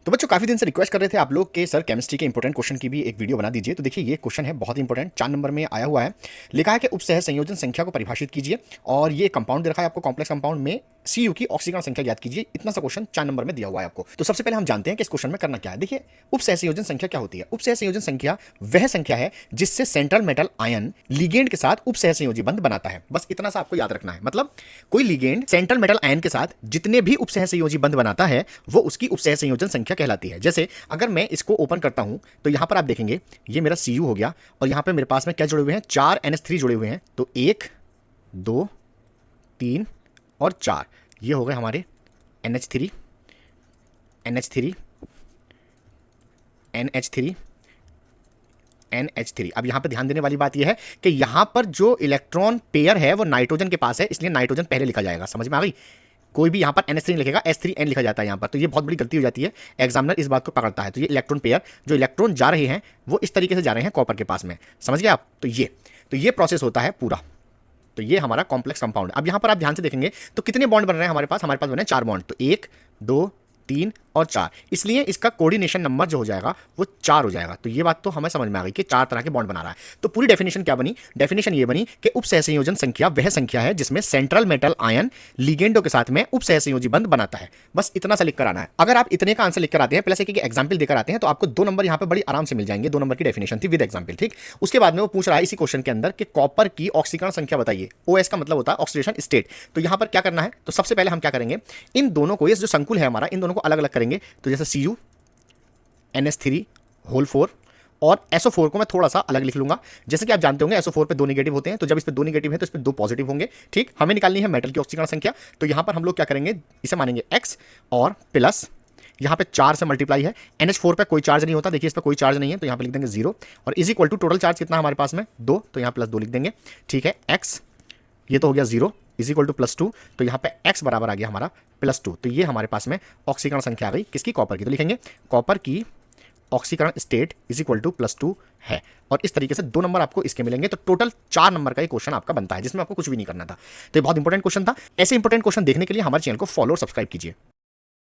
तो बच्चों काफी दिन से रिक्वेस्ट कर रहे थे आप लोग कि सर केमिस्ट्री के इंपॉर्टेंट क्वेश्चन की भी एक वीडियो बना दीजिए। तो देखिए ये क्वेश्चन है बहुत इंपॉर्टेंट, 4 नंबर में आया हुआ है। लिखा है कि उपसह संयोजन संख्या को परिभाषित कीजिए और ये कंपाउंड दे रखा है आपको, कॉम्प्लेक्स कंपाउंड में Cu की ऑक्सीकरण संख्या ज्ञात कीजिए। इतना सा क्वेश्चन 4 नंबर में दिया हुआ है आपको। तो सबसे पहले हम जानते हैं कि इस क्वेश्चन में करना क्या है। देखिए उपसह संयोजन संख्या क्या होती है। उपसह संयोजन संख्या वह संख्या है जिससे सेंट्रल मेटल आयन लिगेंड के साथ उपसह संयोजी बंध बनाता है। बस इतना सा आपको याद रखना है। मतलब कोई लिगेंड सेंट्रल मेटल आयन के साथ जितने भी उपसह संयोजी बंध बनाता है वो उसकी उपसह संयोजन संख्या कहलाती है। जैसे अगर मैं इसको ओपन करता हूं तो यहां पर आप देखेंगे ये मेरा Cu हो गया और यहां पे मेरे पास में क्या जुड़े हुए हैं, 4 NH3 जुड़े हुए हैं। तो 1 2 3 और 4 ये हो गए हमारे NH3 NH3 NH3 NH3। अब यहां पे ध्यान देने वाली बात यह है कि यहां पर जो इलेक्ट्रॉन पेयर है वो नाइट्रोजन के पास है, इसलिए नाइट्रोजन पहले लिखा जाएगा। समझ में आ गई। कोई भी यहां पर NH3 लिखेगा, S3N लिखा जाता है यहां पर। तो ये बहुत बड़ी गलती हो जाती है, एग्जामिनर इस बात को पकड़ता है। तो ये इलेक्ट्रॉन पेयर जो इलेक्ट्रॉन जा रहे हैं वो इस तरीके से जा रहे हैं कॉपर के पास में। समझ गए आप। तो ये प्रोसेस होता है पूरा। तो ये हमारा कॉम्प्लेक्स कंपाउंड। अब यहां पर आप ध्यान से देखेंगे तो कितने बॉन्ड बन रहे हैं हमारे पास बन रहे हैं 4 बॉन्ड। तो 1 2 3 और 4, इसलिए इसका कोऑर्डिनेशन नंबर जो हो जाएगा वो 4 हो जाएगा। तो ये बात तो हमें समझ में आ गई कि 4 तरह के बॉन्ड बना रहा है। तो पूरी डेफिनेशन क्या बनी? डेफिनेशन ये बनी कि उपसहसंयोजन संख्या वह संख्या है जिसमें सेंट्रल मेटल आयन लिगेंडों के साथ में उपसहसंयोजी बंध बनाता है। बस इतना सा लिख कर आना है। अगर आप इतने का आंसर लिख कर आते हैं प्लस एक एग्जाम्पल देकर आते हैं तो आपको 2 नंबर यहां पर बड़ी आराम से मिल जाएंगे। 2 नंबर की डेफिनेशन थी विद एग्जाम्पल। ठीक, उसके बाद में वो पूछ रहा है इसी क्वेश्चन के अंदर कि कॉपर की ऑक्सीकरण संख्या बताइए। OS का मतलब होता है ऑक्सीडेशन स्टेट। तो यहां पर क्या करना है, तो सबसे पहले हम क्या करेंगे, इन दोनों को, ये जो संकुल है हमारा, इन दोनों को अलग अलग करेंगे। तो जैसे Cu NH3 होल 4 और SO4 को मैं थोड़ा सा अलग लिख लूंगा। जैसे कि आप जानते होंगे SO4 पे 2 नेगेटिव होते हैं, तो जब इस पे 2 नेगेटिव है तो इस पे 2 पॉजिटिव होंगे। ठीक, हमें निकालनी है मेटल की ऑक्सीकरण संख्या। तो यहां पर हम लोग क्या करेंगे, इसे मानेंगे x और प्लस यहां पे 4 से मल्टीप्लाई है। NH4 पे कोई चार्ज नहीं होता, देखिए इस पे कोई चार्ज नहीं है तो यहां पे लिख देंगे 0 और is equal to total charge कितना हमारे पास में 2, तो यहां प्लस 2 लिख देंगे। ठीक है, x ये तो हो गया 0 इज इक्वल टू +2, तो यहां पे x बराबर आ गया हमारा +2। तो ये हमारे पास में ऑक्सीकरण संख्या आ गई किसकी, कॉपर की। तो लिखेंगे कॉपर की ऑक्सीकरण स्टेट इज इक्वल टू +2 है। और इस तरीके से 2 नंबर आपको इसके मिलेंगे। तो टोटल 4 नंबर का ये क्वेश्चन आपका बनता है जिसमें आपको कुछ भी नहीं करना था। तो ये बहुत इंपॉर्टेंट क्वेश्चन था। ऐसे इंपॉर्टेंट क्वेश्चन देखने के लिए हमारे चैनल को फॉलो और सब्सक्राइब कीजिए।